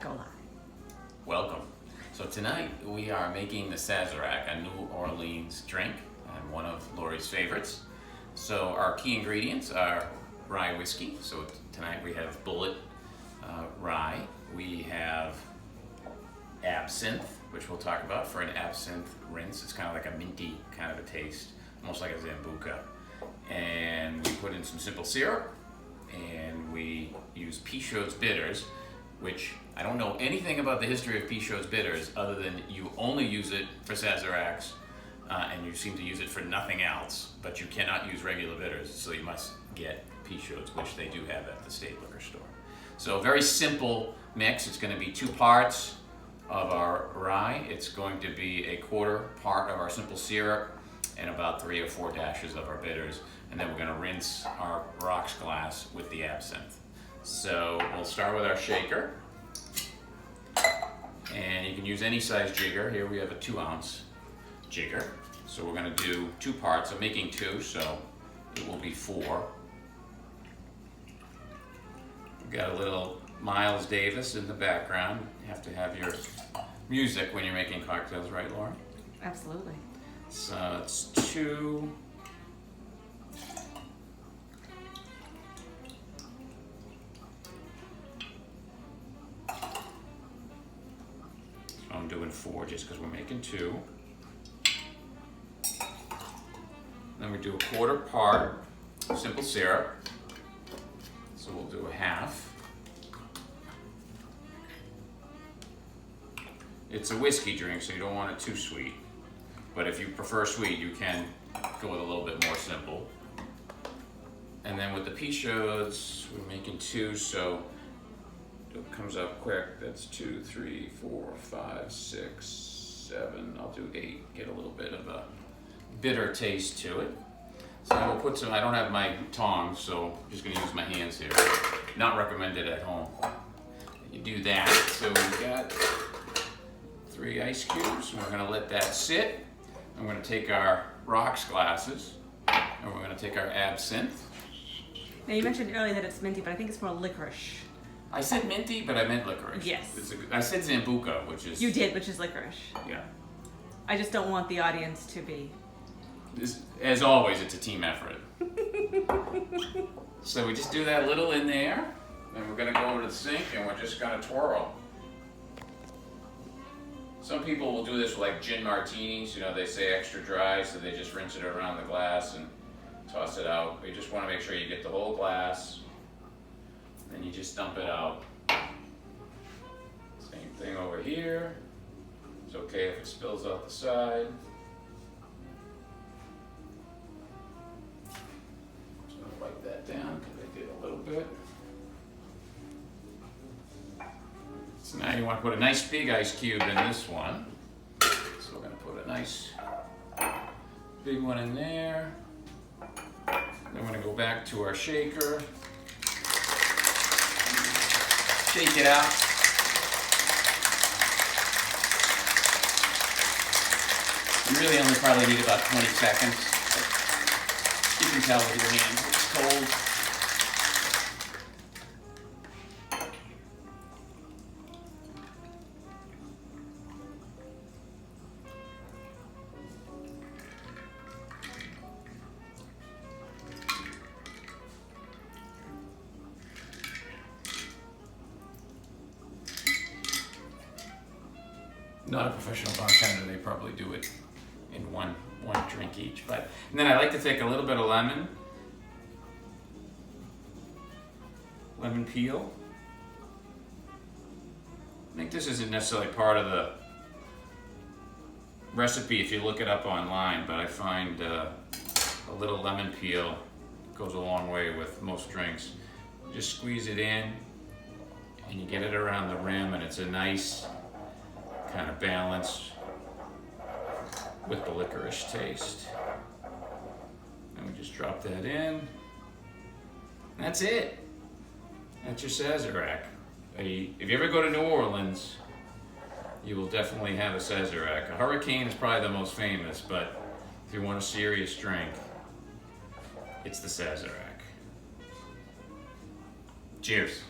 Go live. Welcome. So tonight we are making the Sazerak, a New Orleans drink and one of Lori's favorites. So our key ingredients are rye whiskey. So tonight we have Bullet rye. We have absinthe, which we'll talk about for an absinthe rinse. It's kind of like a minty kind of a taste, almost like a Sambuca. And we put in some simple syrup, and we use Pichot's bitters, which I don't know anything about the history of Pichot's bitters other than you only use it for Sazeraks, and you seem to use it for nothing else, but you cannot use regular bitters, so you must get Pichot's, which they do have at the state liquor store. So a very simple mix. It's going to be 2 parts of our rye. It's going to be a quarter part of our simple syrup and about 3 or 4 dashes of our bitters, and then we're going to rinse our rocks glass with the absinthe. So we'll start with our shaker, and you can use any size jigger. Here we have a 2-ounce jigger. So we're going to do 2 parts. I'm making 2, so it will be 4. We've got a little Miles Davis in the background. You have to have your music when you're making cocktails, right, Laura? Absolutely. So it's 2. I'm doing 4 just because we're making 2. Then we do a quarter part simple syrup. So we'll do a half. It's a whiskey drink, so you don't want it too sweet. But if you prefer sweet, you can go with a little bit more simple. And then with the Pichot's, we're making 2, so it comes up quick. That's 2, 3, 4, 5, 6, 7. I'll do 8. Get a little bit of a bitter taste to it. So I will put some. I don't have my tongs, so I'm just going to use my hands here. Not recommended at home. You do that. So we've got 3 ice cubes. We're going to let that sit. I'm going to take our rocks glasses, and we're going to take our absinthe. Now you mentioned earlier that it's minty, but I think it's more licorice. I said minty, but I meant licorice. Yes. I said Sambuca, which is... You did, which is licorice. Yeah. I just don't want the audience to be... As always, it's a team effort. So we just do that little in there, then we're going to go over to the sink and we're just going to twirl. Some people will do this with like gin martinis, they say extra dry, so they just rinse it around the glass and toss it out. You just want to make sure you get the whole glass, then you just dump it out. Same thing over here. It's okay if it spills out the side. Just going to wipe that down because I did a little bit. So now you want to put a nice big ice cube in this one. So we're going to put a nice big one in there. Then we're going to go back to our shaker. Shake it out. You really only probably need about 20 seconds. You can tell with your hands it's cold. Not a professional bartender, they probably do it in one drink each. And then I like to take a little bit of lemon peel. I think this isn't necessarily part of the recipe if you look it up online, but I find a little lemon peel goes a long way with most drinks. Just squeeze it in and you get it around the rim, and it's a nice kind of balance with the licorice taste. And we just drop that in. That's it. That's your Sazerak. If you ever go to New Orleans, you will definitely have a Sazerak. A Hurricane is probably the most famous, but if you want a serious drink, it's the Sazerak. Cheers.